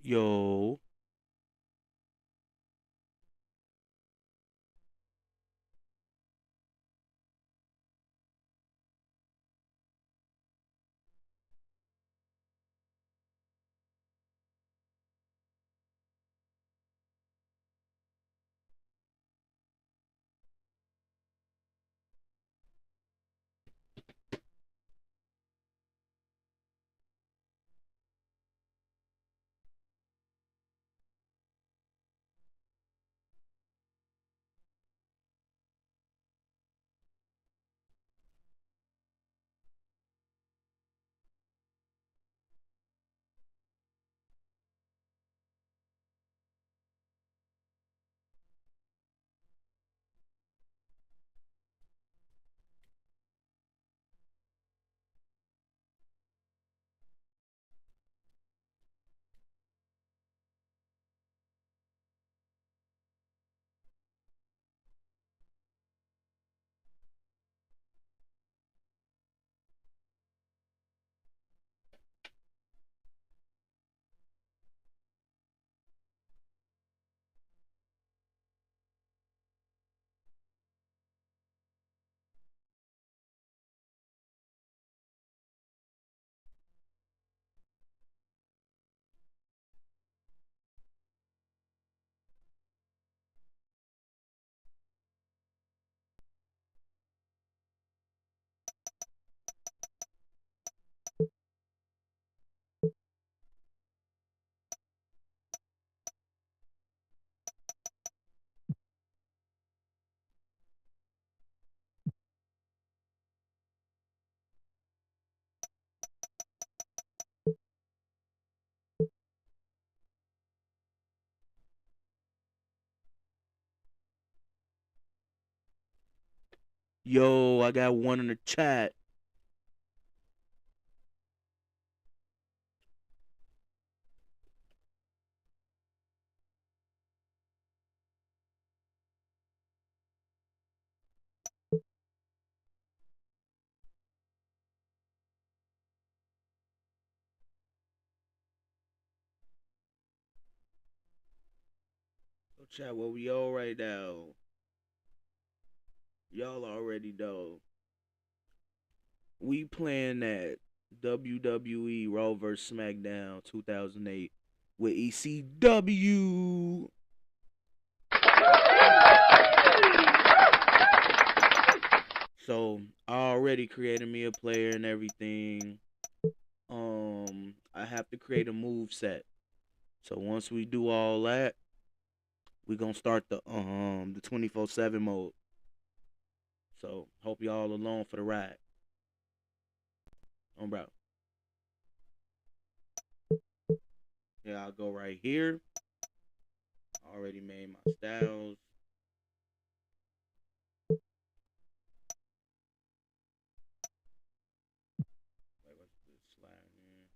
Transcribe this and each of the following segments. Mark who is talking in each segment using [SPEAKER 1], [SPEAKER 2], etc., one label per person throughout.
[SPEAKER 1] Yo, yo, I got one in the chat. So chat, what we all right now? Y'all already know. We playing that WWE Raw vs Smackdown 2008 with ECW. So I already created me a player and everything. I have to create a move set. So once we do all that, we gonna start the 24/7 mode. So hope y'all along for the ride. Bro. Yeah, I'll go right here. I already made my styles. Wait, what's this slide in?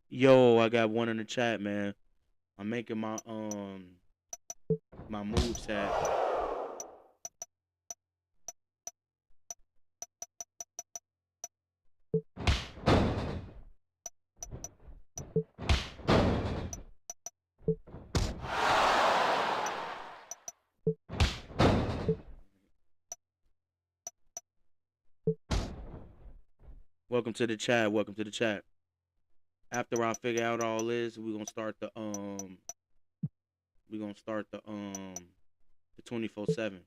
[SPEAKER 1] Yo, I got one in the chat, man. I'm making my move set. Welcome to the chat. Welcome to the chat. After I figure out all this, we're gonna start the 24/7.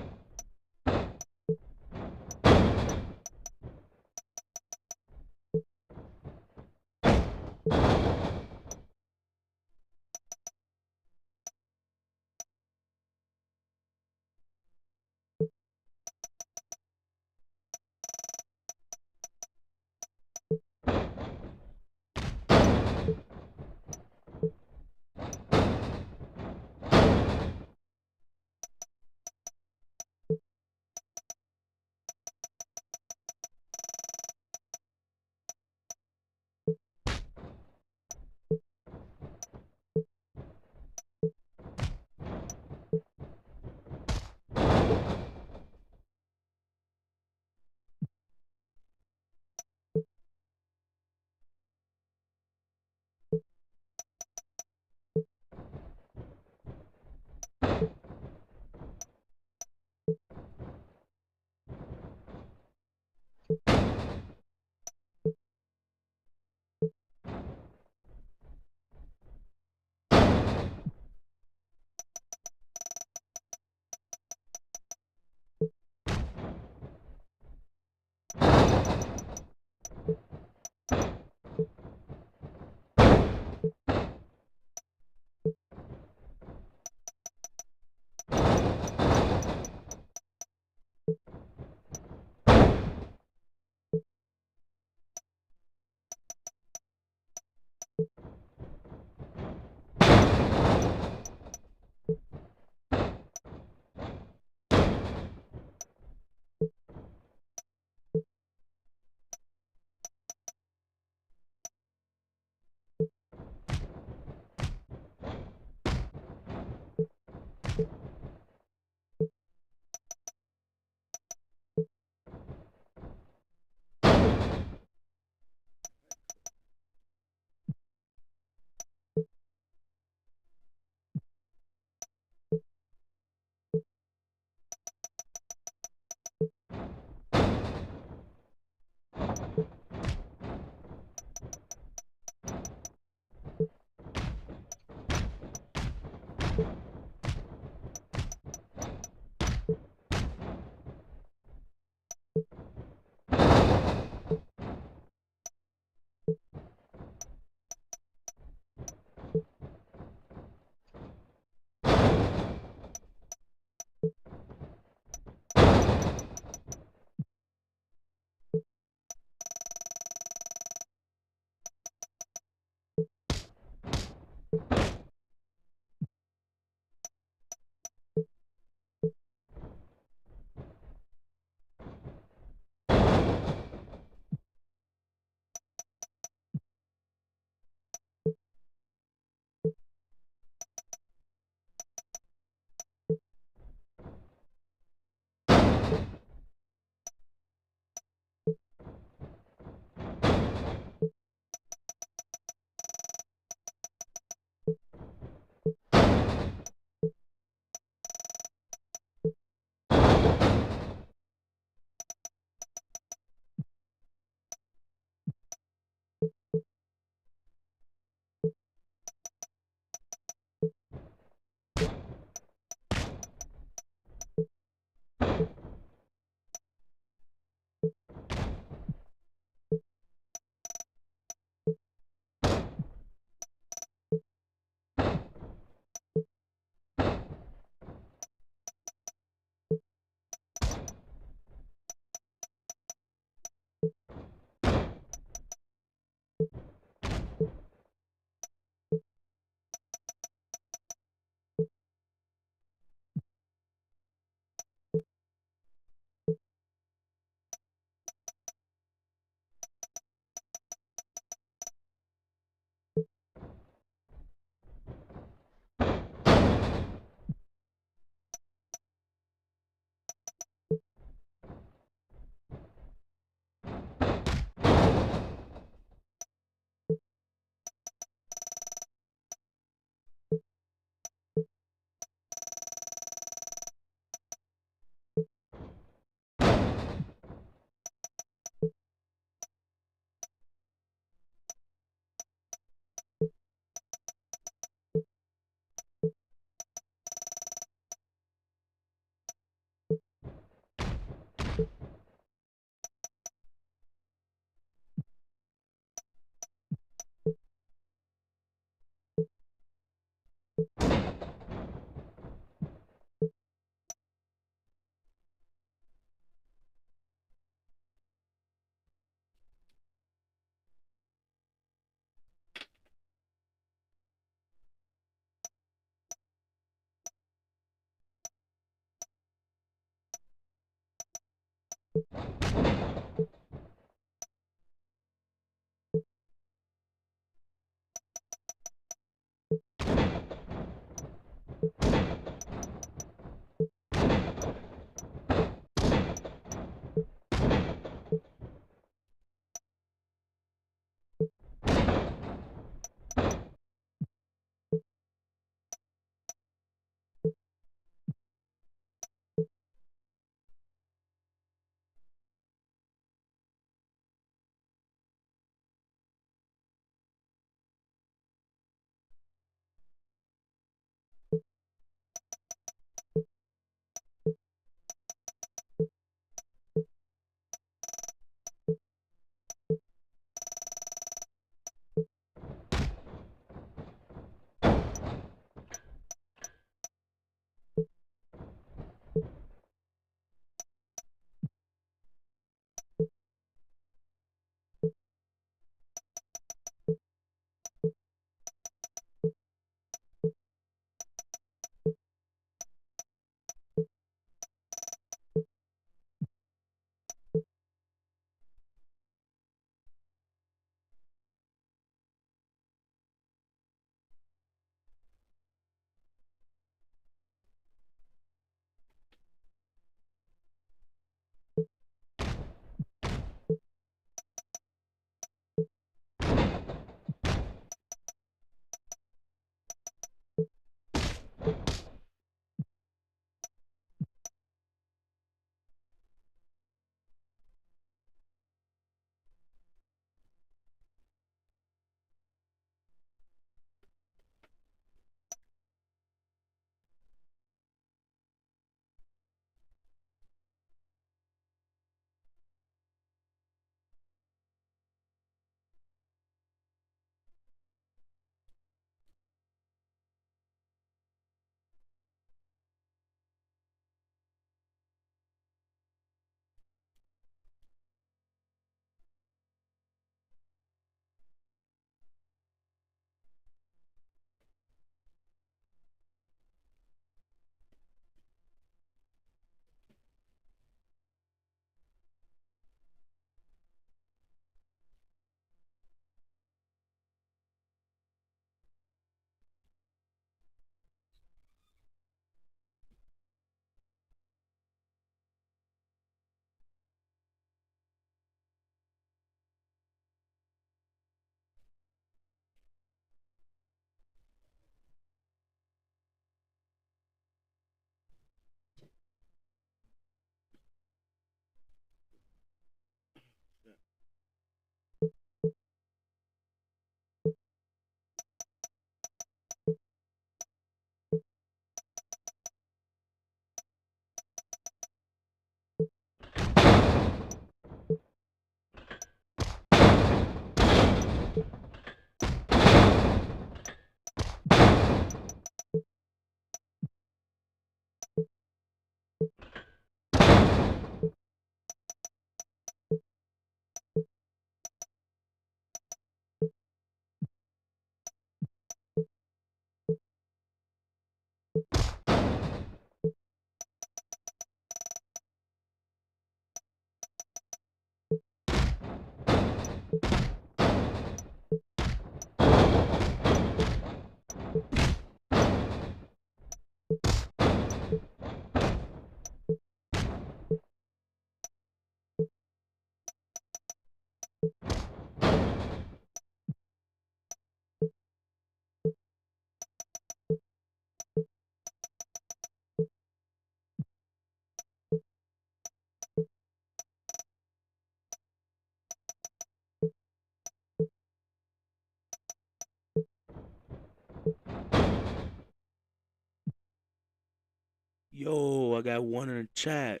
[SPEAKER 1] Yo, I got one in the chat.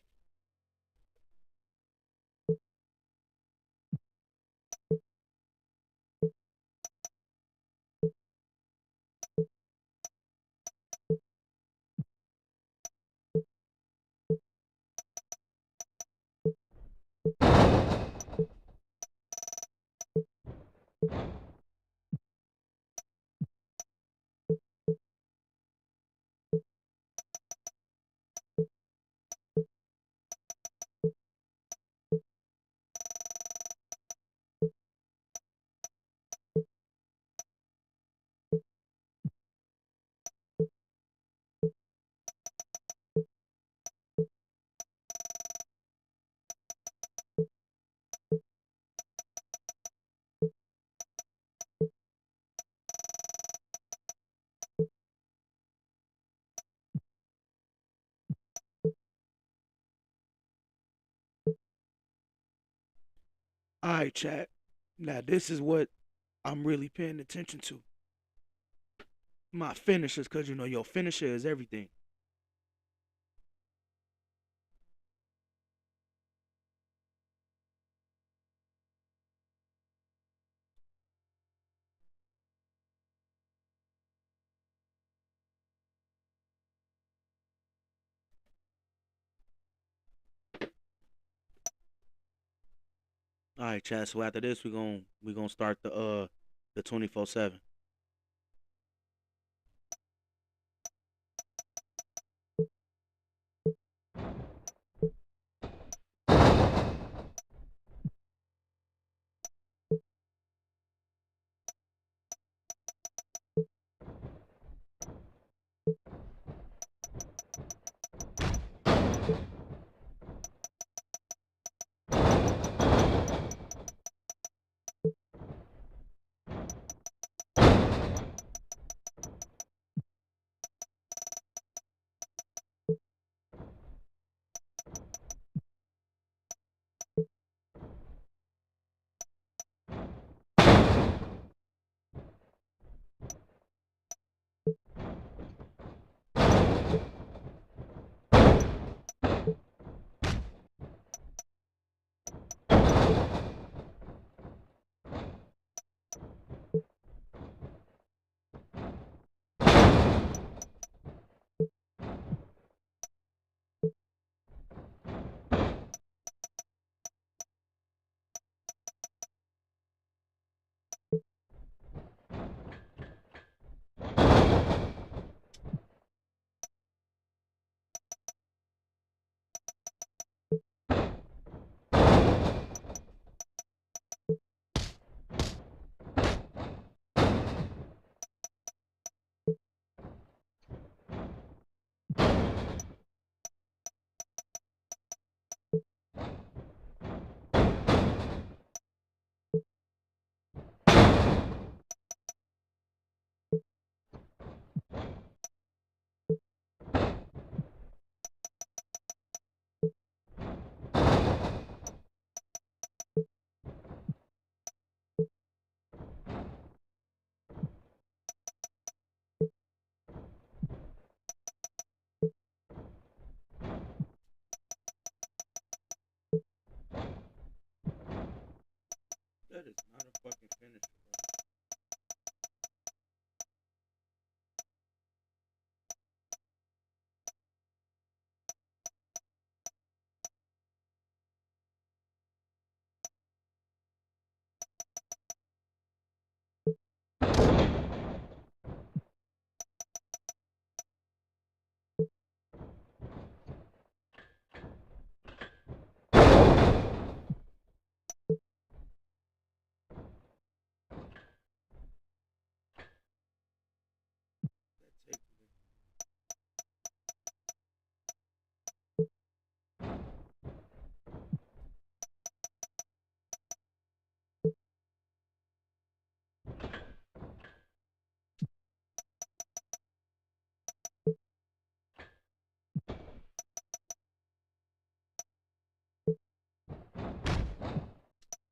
[SPEAKER 1] All right, chat. Now this is what I'm really paying attention to. My finishers, cause you know your finisher is everything. All right, chat. So after this, we gonna start the 24/7.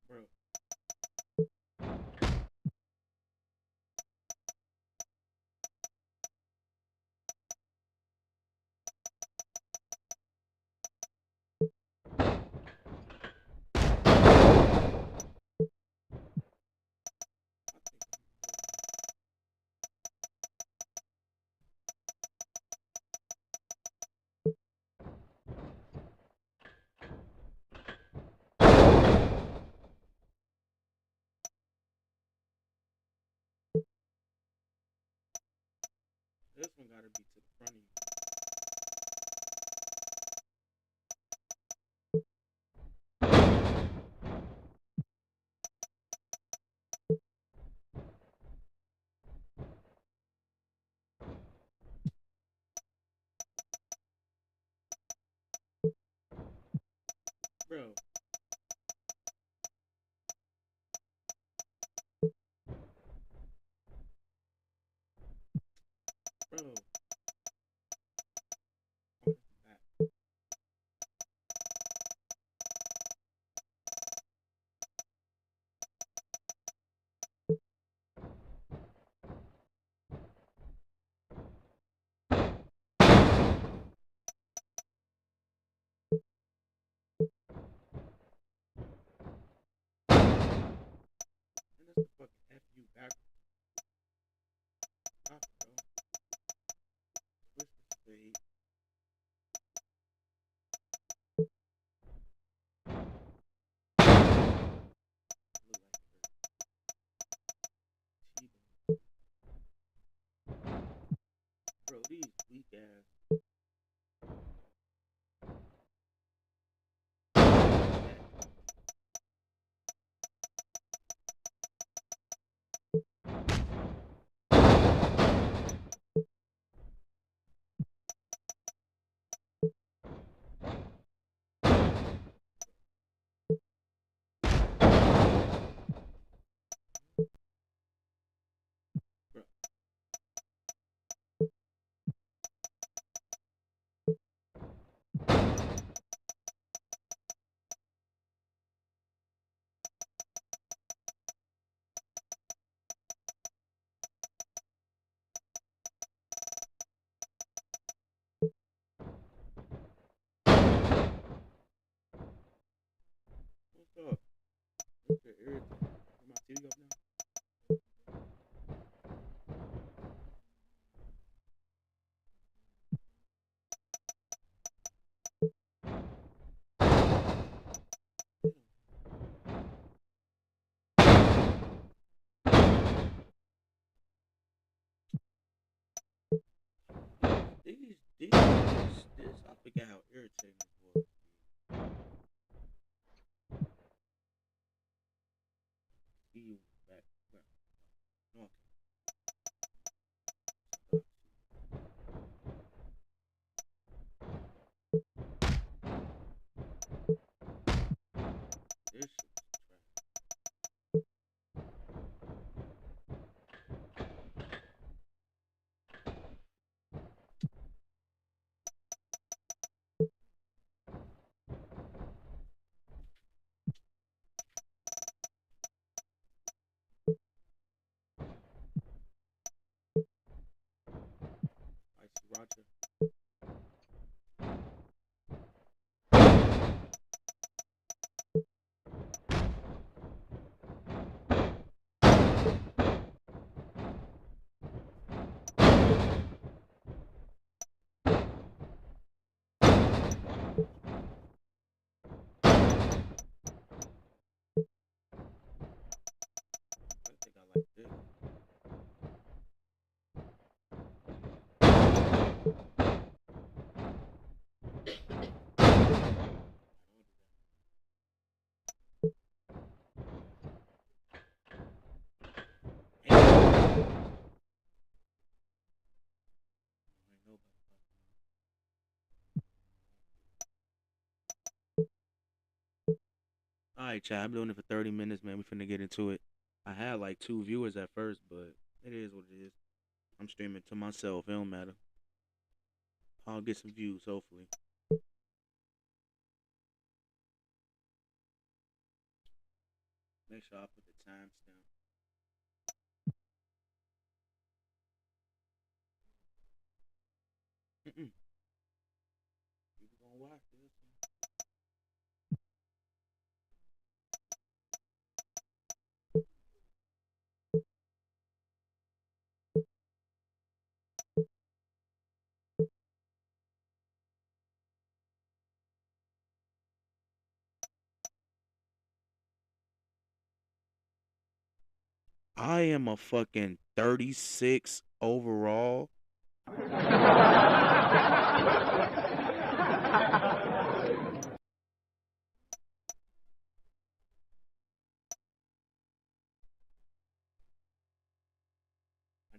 [SPEAKER 1] Bro, this one gotta be to the front of you. Bro, bro. Oh, that's bad. And that's the fucking F you backwards. Stop it, bro. Twist the spade. Look like it hurt. T-bone. Bro, these weak ass. Bro, what's up? What's your irritant? Is my TV off now? I forget how irritating this was. See you back. No, okay. This shit was trash. All right, chat. I've been doing it for 30 minutes, man. We finna get into it. I had like 2 viewers at first, but it is what it is. I'm streaming to myself. It don't matter. I'll get some views, hopefully. Make sure I put the timestamp. Mm-mm. People gonna watch this. I am a fucking 36 overall. I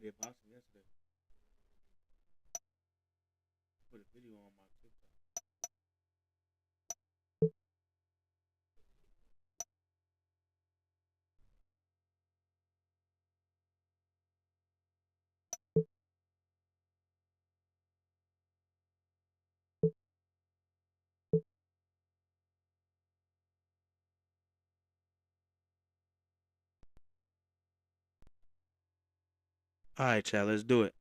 [SPEAKER 1] did boxing yesterday. Put a video on my TikTok. All right, chat. Let's do it.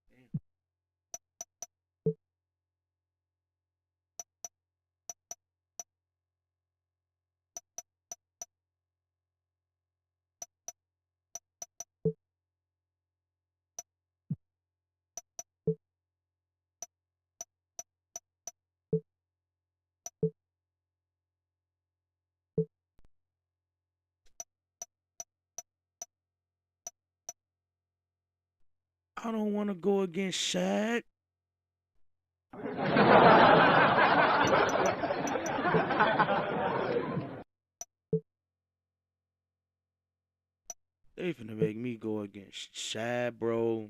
[SPEAKER 1] Damn. I don't want to go against Shaq. They finna make me go against Shaq, bro.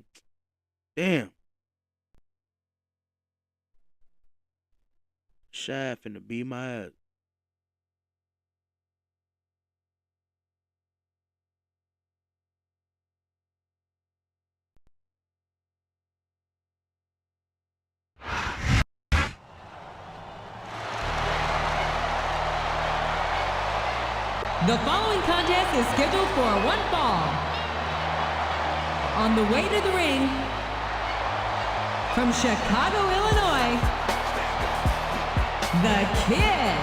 [SPEAKER 1] Damn. Shaq finna beat my ass.
[SPEAKER 2] The following contest is scheduled for one fall. On the way to the ring, from Chicago, Illinois, the Kid.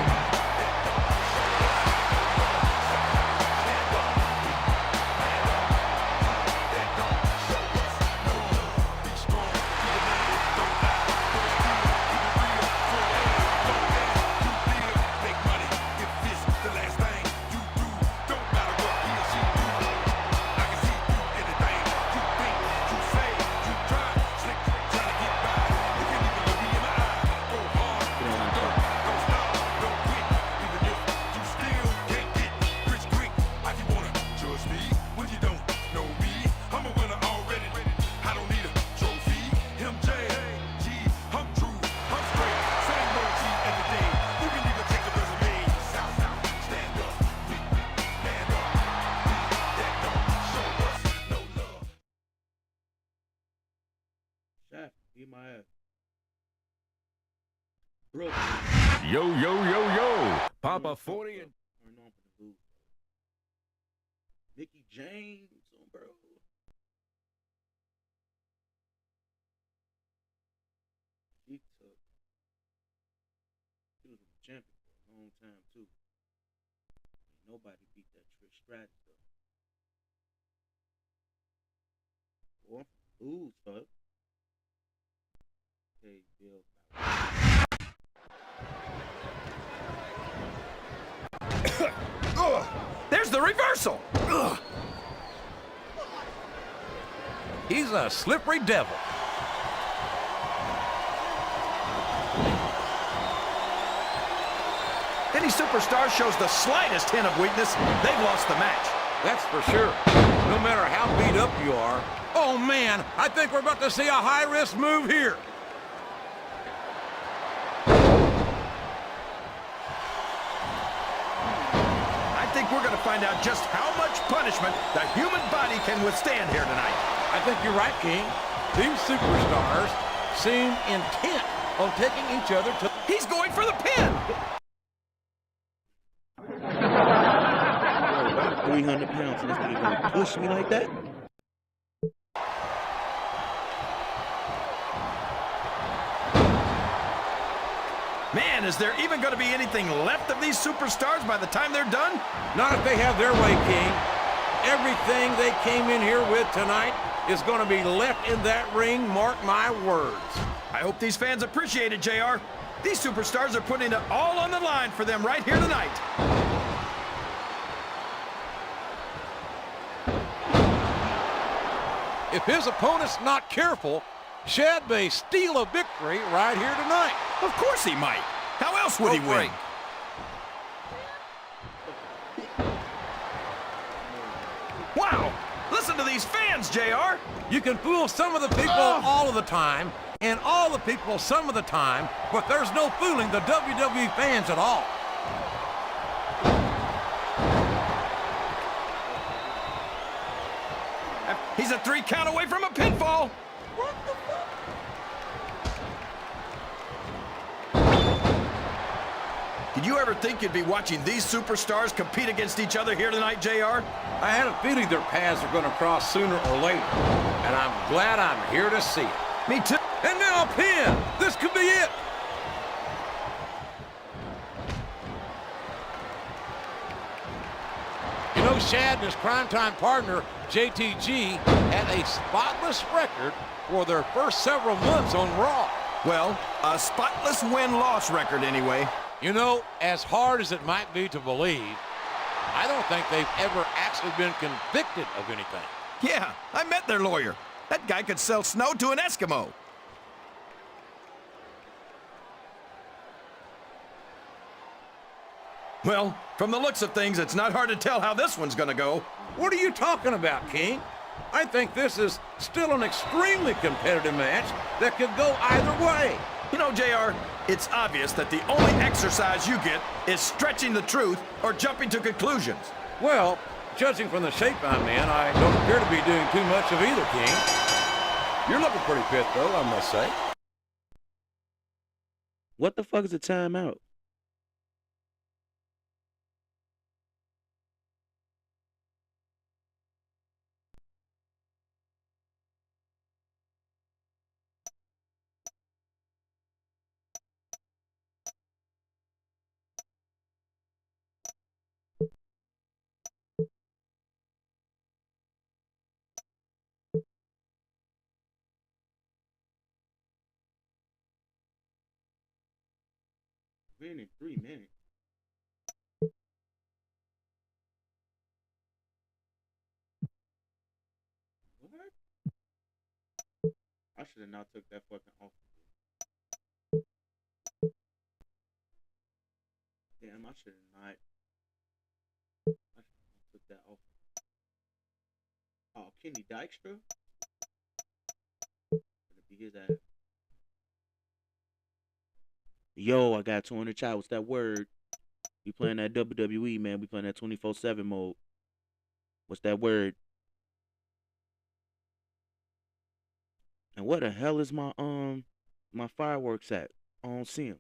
[SPEAKER 2] Shaq beat my ass. Bro.
[SPEAKER 3] Yo, yo, yo, yo. Papa 40 and...
[SPEAKER 1] Mickey James, bro. Nobody beat that Trish Stratus though. Ooh, fuck. Hey, Bill.
[SPEAKER 4] There's the reversal.
[SPEAKER 3] He's a slippery devil.
[SPEAKER 4] Any superstar shows the slightest hint of weakness, they've lost the match.
[SPEAKER 3] That's for sure. No matter how beat up you are. Oh, man, I think we're about to see a high-risk move here.
[SPEAKER 4] I think we're going to find out just how much punishment the human body can withstand here tonight.
[SPEAKER 3] I think you're right, King. These superstars seem intent on taking each other to...
[SPEAKER 4] He's going for the pin.
[SPEAKER 1] 300 pounds and this nigga gonna push me like that?
[SPEAKER 4] Man, is there even going to be anything left of these superstars by the time they're done?
[SPEAKER 3] Not if they have their way, King. Everything they came in here with tonight is going to be left in that ring, mark my words.
[SPEAKER 4] I hope these fans appreciate it, JR. These superstars are putting it all on the line for them right here tonight.
[SPEAKER 3] If his opponent's not careful, Shad may steal a victory right here tonight.
[SPEAKER 4] Of course he might. How else would he win? Wow! Listen to these fans, JR.
[SPEAKER 3] You can fool some of the people all of the time, and all the people some of the time, but there's no fooling the WWE fans at all.
[SPEAKER 4] He's a 3 count away from a pinfall.
[SPEAKER 1] What the fuck?
[SPEAKER 4] Did you ever think you'd be watching these superstars compete against each other here tonight, JR?
[SPEAKER 3] I had a feeling their paths are going to cross sooner or later, and I'm glad I'm here to see it.
[SPEAKER 4] Me too.
[SPEAKER 3] And now a pin. This could be it. You know, Shad and his primetime partner, JTG, had a spotless record for their first several months on Raw.
[SPEAKER 4] Well, a spotless win-loss record anyway.
[SPEAKER 3] You know, as hard as it might be to believe, I don't think they've ever actually been convicted of anything.
[SPEAKER 4] Yeah, I met their lawyer. That guy could sell snow to an Eskimo. Well, from the looks of things, it's not hard to tell how this one's gonna go.
[SPEAKER 3] What are you talking about, King? I think this is still an extremely competitive match that could go either way.
[SPEAKER 4] You know, JR, it's obvious that the only exercise you get is stretching the truth or jumping to conclusions.
[SPEAKER 3] Well, judging from the shape I'm in, I don't appear to be doing too much of either, King. You're looking pretty fit, though, I must say.
[SPEAKER 1] What the fuck is a timeout? Been in 3 minutes. What? I should have not took that fucking off. Damn, I should have not. I should have took that off. Oh, Kenny Dykstra? Gonna be his ass. Yo, I got 200 chat. What's that word? We playing that WWE, man. We playing that 24/7 mode. What's that word? And where the hell is my my fireworks at? I don't see them.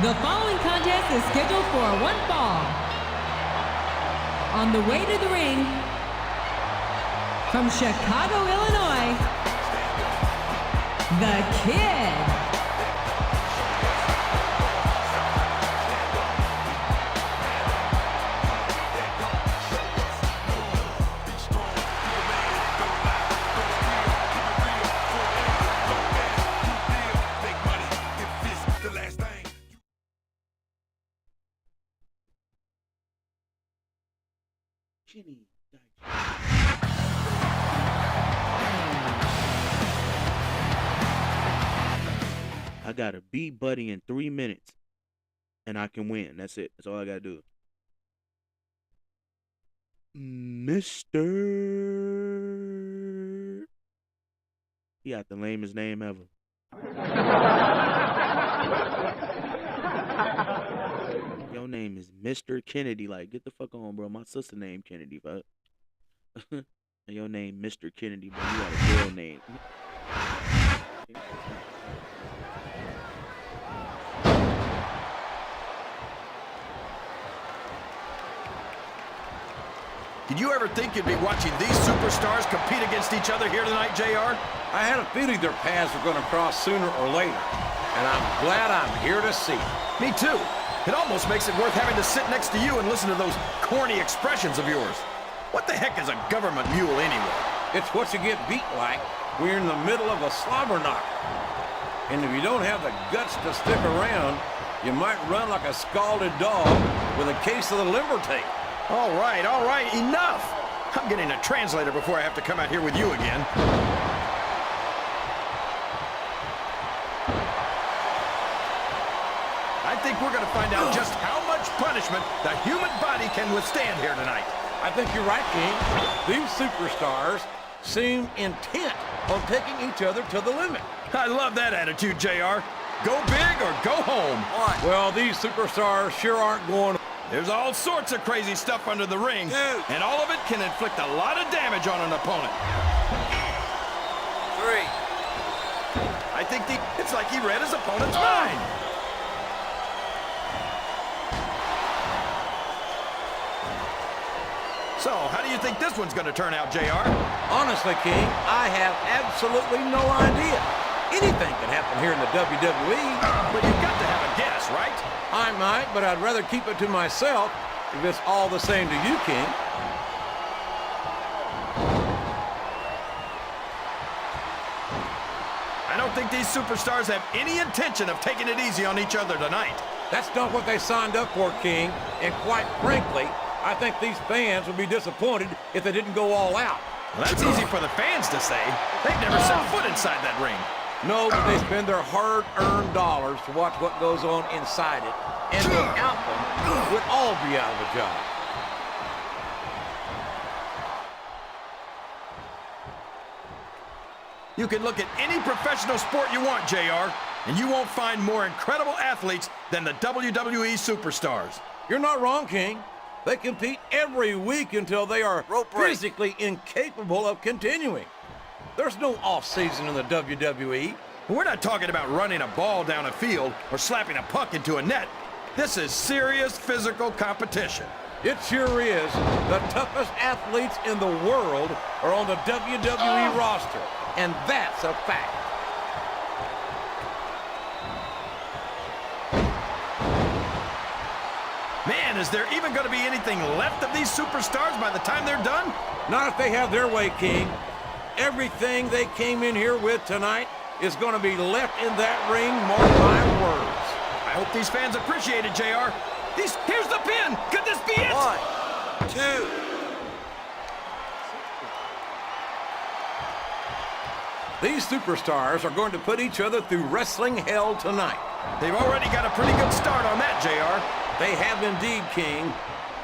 [SPEAKER 2] The following contest is scheduled for one fall. on the way to the ring, from Chicago, Illinois, the Kid.
[SPEAKER 1] I gotta beat Buddy in 3 minutes, and I can win. That's it. That's all I gotta do. Mr. He got the lamest name ever. Your name is Mr. Kennedy. Like, get the fuck on, bro. My sister named Kennedy, fuck. And your name Mr. Kennedy, bro. You got a girl name.
[SPEAKER 4] Did you ever think you'd be watching these superstars compete against each other here tonight, JR?
[SPEAKER 3] I had a feeling their paths were going to cross sooner or later, and I'm glad I'm here to see it.
[SPEAKER 4] Me too. It almost makes it worth having to sit next to you and listen to those corny expressions of yours. What the heck is a government mule anyway?
[SPEAKER 3] It's what you get beat like when you're in the middle of a slobber knocker. And if you don't have the guts to stick around, you might run like a scalded dog with a case of the limber tape.
[SPEAKER 4] All right, enough! I'm getting a translator before I have to come out here with you again. I think we're going to find out just how much punishment the human body can withstand here tonight.
[SPEAKER 3] I think you're right, King. These superstars seem intent on taking each other to the limit.
[SPEAKER 4] I love that attitude, JR. Go big or go home.
[SPEAKER 3] Well, these superstars sure aren't going.
[SPEAKER 4] There's all sorts of crazy stuff under the ring, and all of it can inflict a lot of damage on an opponent.
[SPEAKER 3] 3.
[SPEAKER 4] I think it's like he read his opponent's mind. So, how do you think this one's going to turn out, JR?
[SPEAKER 3] Honestly, King, I have absolutely no idea. Anything can happen here in the WWE.
[SPEAKER 4] But you've got to have a guess, right?
[SPEAKER 3] I might, but I'd rather keep it to myself if it's all the same to you, King.
[SPEAKER 4] I don't think these superstars have any intention of taking it easy on each other tonight.
[SPEAKER 3] That's not what they signed up for, King. And quite frankly, I think these fans would be disappointed if they didn't go all out.
[SPEAKER 4] Well, that's easy for the fans to say. They've never set foot inside that ring.
[SPEAKER 3] No, but they spend their hard-earned dollars to watch what goes on inside it, and without them, we'd all be out of a job.
[SPEAKER 4] You can look at any professional sport you want, JR, and you won't find more incredible athletes than the WWE superstars.
[SPEAKER 3] You're not wrong, King. They compete every week until they are physically incapable of continuing. There's no off-season in the WWE.
[SPEAKER 4] We're not talking about running a ball down a field or slapping a puck into a net. This is serious physical competition.
[SPEAKER 3] It sure is. The toughest athletes in the world are on the WWE roster, and that's a fact.
[SPEAKER 4] Man, is there even going to be anything left of these superstars by the time they're done?
[SPEAKER 3] Not if they have their way, King. Everything they came in here with tonight is going to be left in that ring, mark my words.
[SPEAKER 4] I hope these fans appreciate it, JR. Here's the pin. Could this be it?
[SPEAKER 3] 1, 2. These superstars are going to put each other through wrestling hell tonight.
[SPEAKER 4] They've already got a pretty good start on that, JR.
[SPEAKER 3] They have indeed, King.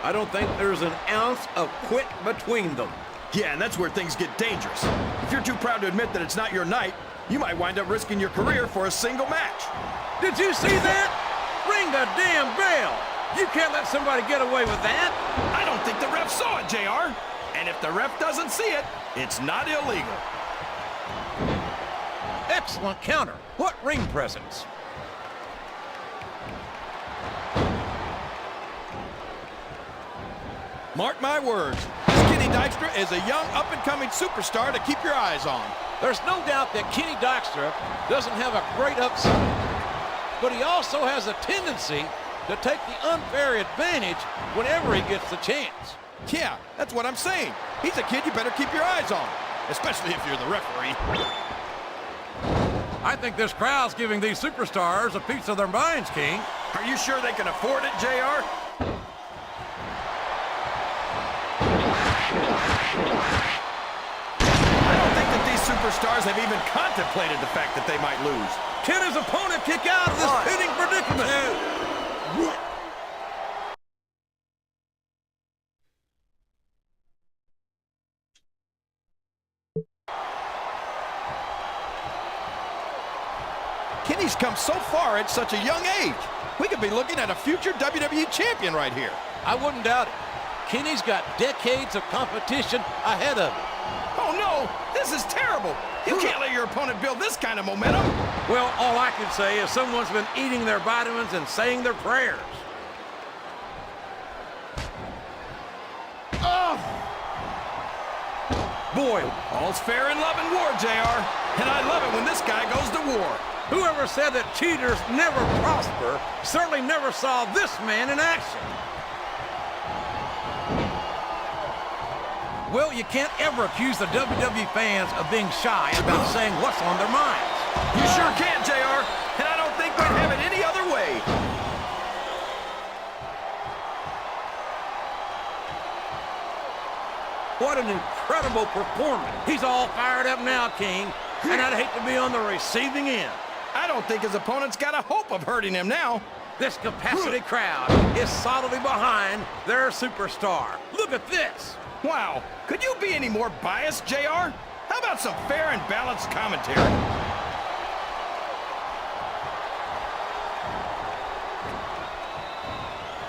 [SPEAKER 3] I don't think there's an ounce of quit between them.
[SPEAKER 4] Yeah, and that's where things get dangerous. If you're too proud to admit that it's not your night, you might wind up risking your career for a single match.
[SPEAKER 3] Did you see that? Ring the damn bell. You can't let somebody get away with that.
[SPEAKER 4] I don't think the ref saw it, JR. And if the ref doesn't see it, it's not illegal.
[SPEAKER 3] Excellent counter. What ring presence?
[SPEAKER 4] Mark my words, this Kenny Dykstra is a young up-and-coming superstar to keep your eyes on.
[SPEAKER 3] There's no doubt that Kenny Dykstra doesn't have a great upside, but he also has a tendency to take the unfair advantage whenever he gets the chance.
[SPEAKER 4] Yeah, that's what I'm saying. He's a kid you better keep your eyes on, especially if you're the referee.
[SPEAKER 3] I think this crowd's giving these superstars a piece of their minds, King.
[SPEAKER 4] Are you sure they can afford it, JR? I don't think that these superstars have even contemplated the fact that they might lose.
[SPEAKER 3] Can his opponent kick out of this pitting predicament?
[SPEAKER 4] Kenny's come so far at such a young age. We could be looking at a future WWE champion right here.
[SPEAKER 3] I wouldn't doubt it. Kenny's got decades of competition ahead of him.
[SPEAKER 4] Oh, no! This is terrible! You can't let your opponent build this kind of momentum!
[SPEAKER 3] Well, all I can say is someone's been eating their vitamins and saying their prayers.
[SPEAKER 4] Oh!
[SPEAKER 3] Boy,
[SPEAKER 4] All's fair in love and war, JR. And I love it when this guy goes to war.
[SPEAKER 3] whoever said that cheaters never prosper certainly never saw this man in action. Well, you can't ever accuse the WWE fans of being shy about saying what's on their minds.
[SPEAKER 4] You sure can, JR, and I don't think we'd have it any other way.
[SPEAKER 3] What an incredible performance. He's all fired up now, King, and I'd hate to be on the receiving end.
[SPEAKER 4] I don't think his opponent's got a hope of hurting him now.
[SPEAKER 3] This capacity crowd is solidly behind their superstar. Look at this.
[SPEAKER 4] Wow, could you be any more biased, JR? How about some fair and balanced commentary?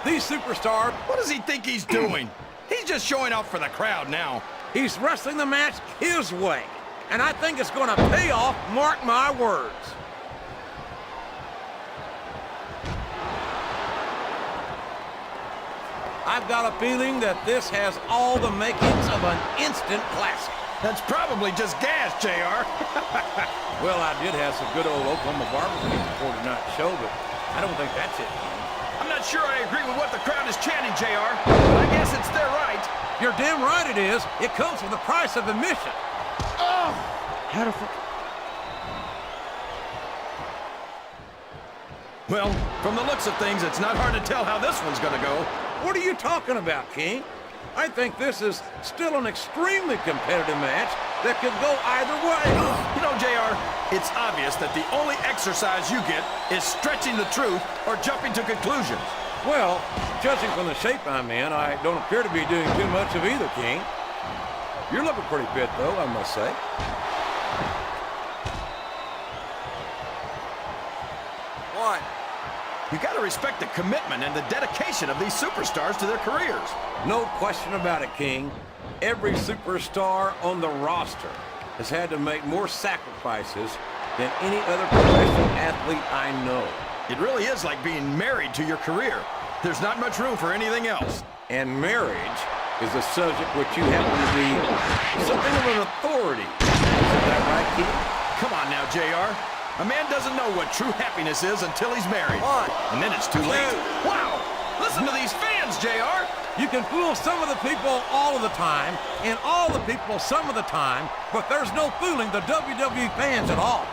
[SPEAKER 3] These superstars,
[SPEAKER 4] What does he think he's doing? He's just showing off for the crowd now.
[SPEAKER 3] he's wrestling the match his way, and I think it's going to pay off, mark my words. I've got a feeling that this has all the makings of an instant classic.
[SPEAKER 4] That's probably just gas, JR.
[SPEAKER 3] Well, I did have some good old Oklahoma barbecue before tonight's show, but I don't think that's it, King.
[SPEAKER 4] I'm not sure I agree with what the crowd is chanting, JR, but I guess it's their right.
[SPEAKER 3] You're damn right it is. It comes with the price of admission.
[SPEAKER 4] Oh!
[SPEAKER 1] How the fuck?
[SPEAKER 4] Well, from the looks of things, it's not hard to tell how this one's gonna go.
[SPEAKER 3] What are you talking about, King? I think this is still an extremely competitive match that could go either way.
[SPEAKER 4] You know, JR, it's obvious that the only exercise you get is stretching the truth or jumping to conclusions.
[SPEAKER 3] Well, judging from the shape I'm in, I don't appear to be doing too much of either, King. You're looking pretty fit, though, I must say.
[SPEAKER 4] What? You gotta respect the commitment and the dedication of these superstars to their careers.
[SPEAKER 3] No question about it, King. Every superstar on the roster has had to make more sacrifices than any other professional athlete I know.
[SPEAKER 4] It really is like being married to your career. There's not much room for anything else.
[SPEAKER 3] And marriage is a subject which you happen to be something of an authority. Isn't that right, King?
[SPEAKER 4] Come on now, JR. A man doesn't know what true happiness is until he's married. And then it's too late. Wow! Listen to these fans, JR!
[SPEAKER 3] You can fool some of the people all of the time, and all the people some of the time, but there's no fooling the WWE fans at all.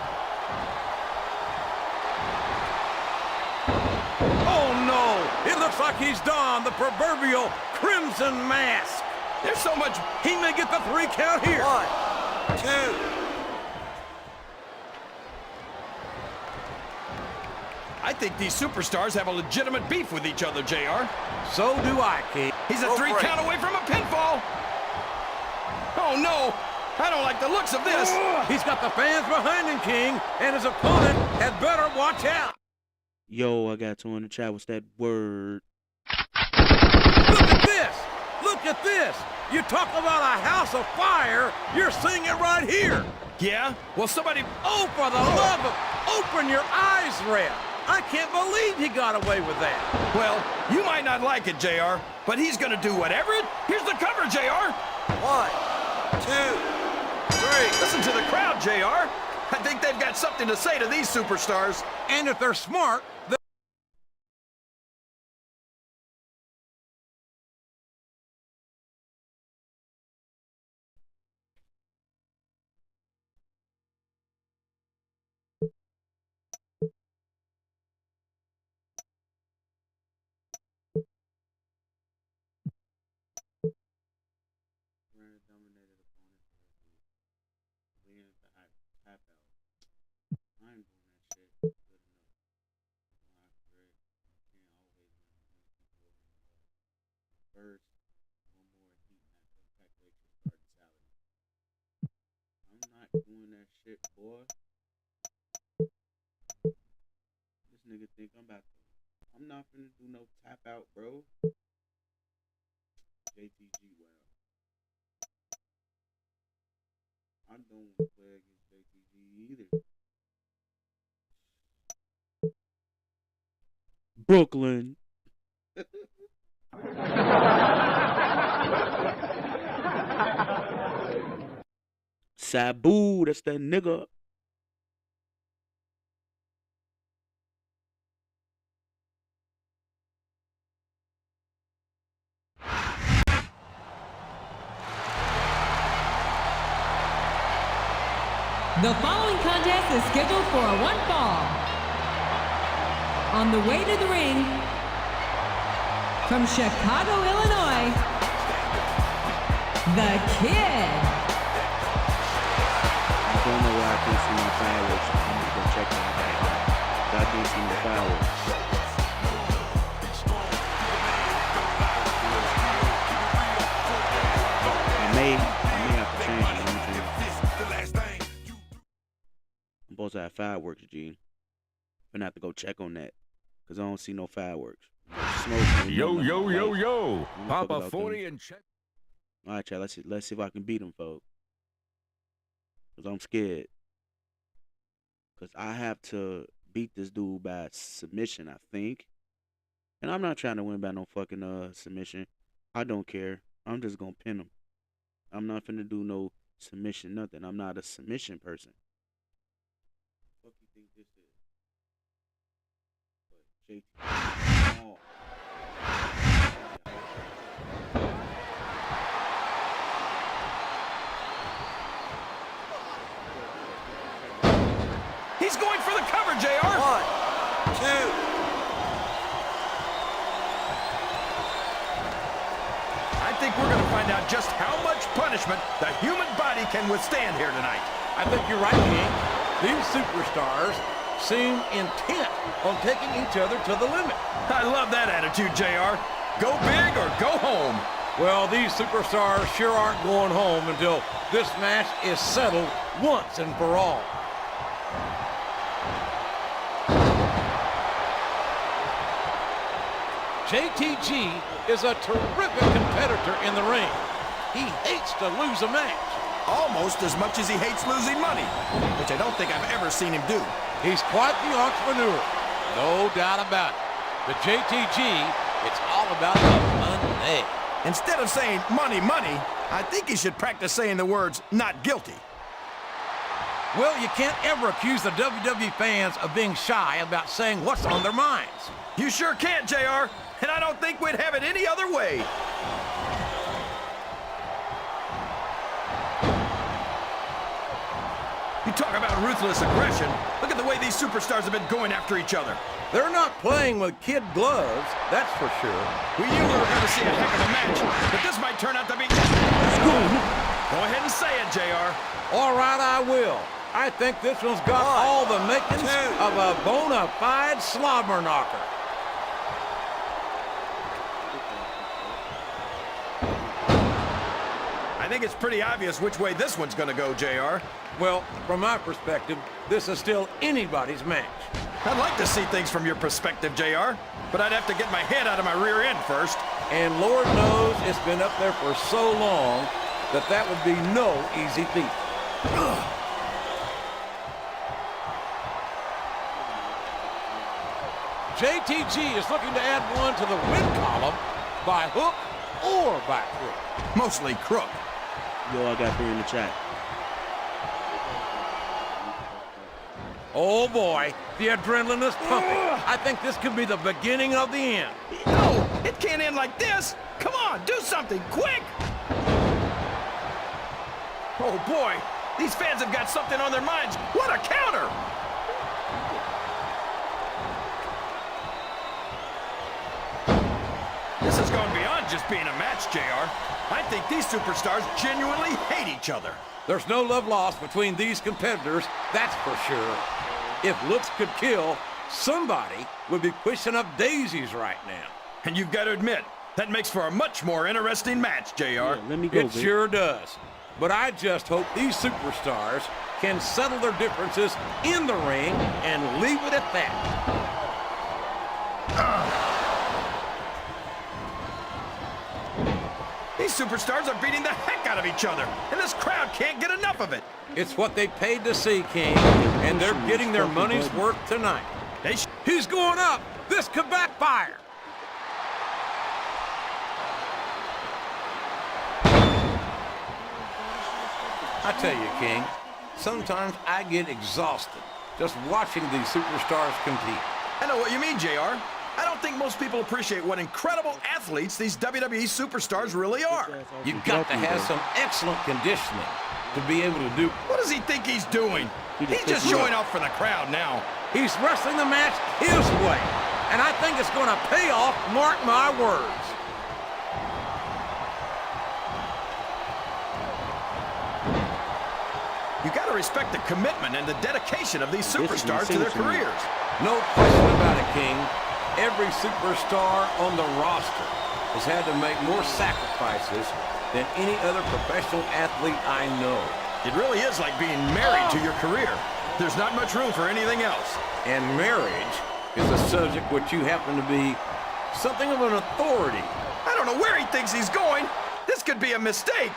[SPEAKER 3] Oh no! It looks like he's donned the proverbial crimson mask.
[SPEAKER 4] There's so much...
[SPEAKER 3] He may get the 3 count here. 1, 2.
[SPEAKER 4] I think these superstars have a legitimate beef with each other, JR.
[SPEAKER 3] So do I, King.
[SPEAKER 4] He's a 3 count away from a pinfall. Oh, no. I don't like the looks of this.
[SPEAKER 3] He's got the fans behind him, King, and his opponent had better watch out.
[SPEAKER 1] Yo, I got 2 in the chat. What's that word?
[SPEAKER 3] Look at this. Look at this. You talk about a house of fire. You're seeing it right here.
[SPEAKER 4] Yeah? Well, somebody...
[SPEAKER 3] Oh, for the love of... Open your eyes, Ref. I can't believe he got away with that.
[SPEAKER 4] Well, you might not like it, JR, but he's going to do whatever it... Here's the cover, JR.
[SPEAKER 3] 1, 2, 3.
[SPEAKER 4] Listen to the crowd, JR. I think they've got something to say to these superstars.
[SPEAKER 3] And if they're smart,
[SPEAKER 1] Dominated opponent. Lean at the tap out. I ain't doing that shit. Good enough. Not great. You can't always win first. One more heat match of calculate your starting salary. I'm not doing that shit, boy. This nigga think I'm about to. I'm not finna do no tap out, bro. JTG, well. I don't want to play against JTG either. Brooklyn. Sabu, that's that nigga.
[SPEAKER 2] The following contest is scheduled for one fall. On the way to the ring, from Chicago, Illinois, the Kid.
[SPEAKER 1] I don't know why I can't see my fireworks. I'm gonna go check on that. I can't see the fireworks. I may have to change it. I'm supposed to have fireworks, G. I'm gonna have to go check on that. Cause I don't see no fireworks. Smoke,
[SPEAKER 4] Yo.
[SPEAKER 1] Papa
[SPEAKER 4] 40 and check.
[SPEAKER 1] All right, Chad. Let's see if I can beat them, folks. Cause I'm scared. Cause I have to beat this dude by submission, I think. And I'm not trying to win by no fucking submission. I don't care. I'm just gonna pin him. I'm not finna do no submission, nothing. I'm not a submission person. What do you think this is? But JT. Oh.
[SPEAKER 4] He's going for the cover, JR.
[SPEAKER 3] 1, 2.
[SPEAKER 4] I think we're going to find out just how much punishment the human body can withstand here tonight.
[SPEAKER 3] I think you're right, King. These superstars seem intent on taking each other to the limit.
[SPEAKER 4] I love that attitude, JR. Go big or go home.
[SPEAKER 3] Well, these superstars sure aren't going home until this match is settled once and for all. JTG is a terrific competitor in the ring. He hates to lose a match.
[SPEAKER 4] Almost as much as he hates losing money, which I don't think I've ever seen him do.
[SPEAKER 3] He's quite the entrepreneur, no doubt about it. But JTG, it's all about the money.
[SPEAKER 4] Instead of saying money, I think he should practice saying the words not guilty.
[SPEAKER 3] Well, you can't ever accuse the WWE fans of being shy about saying what's on their minds.
[SPEAKER 4] You sure can't, JR, and I don't think we'd have it any other way. You talk about ruthless aggression. Look at the way these superstars have been going after each other.
[SPEAKER 3] They're not playing with kid gloves, that's for sure.
[SPEAKER 4] We knew we were going to see a heck of a match, but this might turn out to be... Go ahead and say it, JR.
[SPEAKER 3] All right, I will. I think this one's got all the makings of a bona fide slobber knocker.
[SPEAKER 4] I think it's pretty obvious which way this one's going to go, JR.
[SPEAKER 3] Well, from my perspective, this is still anybody's match.
[SPEAKER 4] I'd like to see things from your perspective, JR, but I'd have to get my head out of my rear end first.
[SPEAKER 3] And Lord knows it's been up there for so long that that would be no easy feat. JTG is looking to add one to the win column by hook or by crook.
[SPEAKER 4] Mostly crook.
[SPEAKER 1] Yo, I got 3 in the chat.
[SPEAKER 3] Oh boy, the adrenaline is pumping. I think this could be the beginning of the end.
[SPEAKER 4] No, it can't end like this. Come on, do something, quick! Oh boy, these fans have got something on their minds. What a counter! This has gone beyond just being a match, JR. I think these superstars genuinely hate each other.
[SPEAKER 3] There's no love lost between these competitors, that's for sure. If looks could kill, somebody would be pushing up daisies right now.
[SPEAKER 4] And you've got to admit, that makes for a much more interesting match, JR.
[SPEAKER 1] Yeah, let me go,
[SPEAKER 3] It sure does. But I just hope these superstars can settle their differences in the ring and leave it at that.
[SPEAKER 4] These superstars are beating the heck out of each other, and this crowd can't get enough of it.
[SPEAKER 3] It's what they paid to see, King, and they're getting their money's worth tonight. He's going up. This could backfire. I tell you, King, sometimes I get exhausted just watching these superstars compete.
[SPEAKER 4] I know what you mean, JR. I don't think most people appreciate what incredible athletes these WWE superstars really are.
[SPEAKER 3] You've got to have some excellent conditioning to be able to do.
[SPEAKER 4] What does he think he's doing? He's just showing off for the crowd now.
[SPEAKER 3] He's wrestling the match his way, and I think it's going to pay off, mark my words.
[SPEAKER 4] You got to respect the commitment and the dedication of these superstars to their careers.
[SPEAKER 3] No question about it, King. Every superstar on the roster has had to make more sacrifices than any other professional athlete I know.
[SPEAKER 4] It really is like being married to your career. There's not much room for anything else.
[SPEAKER 3] And marriage is a subject which you happen to be something of an authority.
[SPEAKER 4] I don't know where he thinks he's going. This could be a mistake.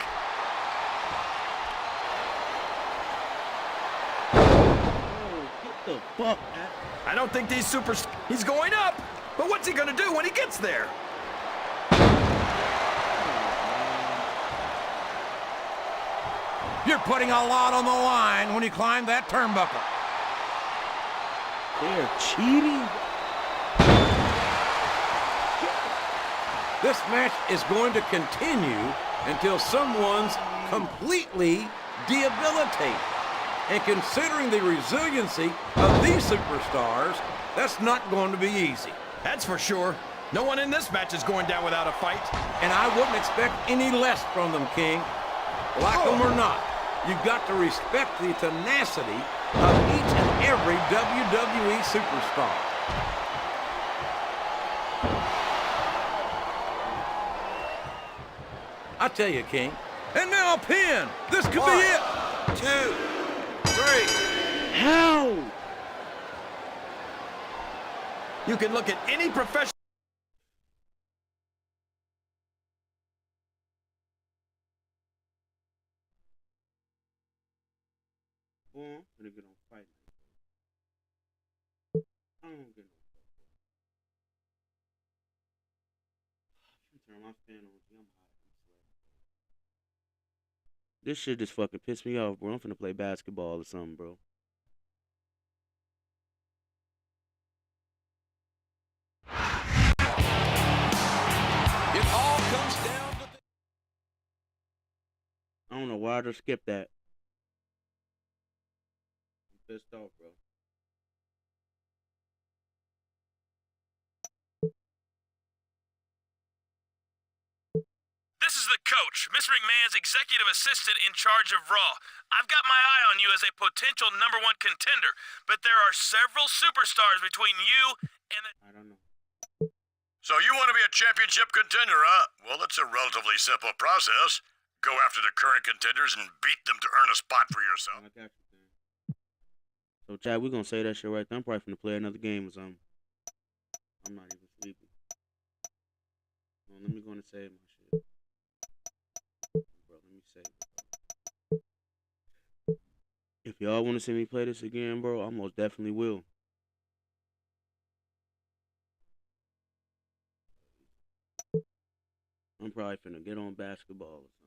[SPEAKER 1] What the fuck, man?
[SPEAKER 4] I don't think these superstars... He's going up! But what's he gonna do when he gets there?
[SPEAKER 3] You're putting a lot on the line when you climb that turnbuckle.
[SPEAKER 1] They're cheating?
[SPEAKER 3] This match is going to continue until someone's completely debilitated. And considering the resiliency of these superstars, that's not going to be easy.
[SPEAKER 4] That's for sure. No one in this match is going down without a fight.
[SPEAKER 3] And I wouldn't expect any less from them, King. Like them or not, you've got to respect the tenacity of each and every WWE superstar. I tell you, King. And now a pin. This could be it. 2, 3.
[SPEAKER 1] How?
[SPEAKER 4] You can look at any professional...
[SPEAKER 1] Boy, I'm gonna get on fight. I don't get no fuck. I'm turn my fan on. I'm hot. This shit just fucking pissed me off, bro. I'm finna play basketball or something, bro.
[SPEAKER 3] It all comes down to the...
[SPEAKER 1] I don't know why I just skipped that. I'm pissed off, bro.
[SPEAKER 5] This is the coach, Mr. McMahon's executive assistant in charge of Raw. I've got my eye on you as a potential #1 contender, but there are several superstars between you and the...
[SPEAKER 1] I don't know.
[SPEAKER 6] So you want to be a championship contender, huh? Well, that's a relatively simple process. Go after the current contenders and beat them to earn a spot for yourself.
[SPEAKER 1] I got you, man. So, Chad, we're gonna say that shit right there. I'm probably finna play another game or something. I'm not even sleeping. Well, let me go and save my shit. Bro, let me save it, bro. If y'all want to see me play this again, bro, I most definitely will. I'm probably finna get on basketball or something.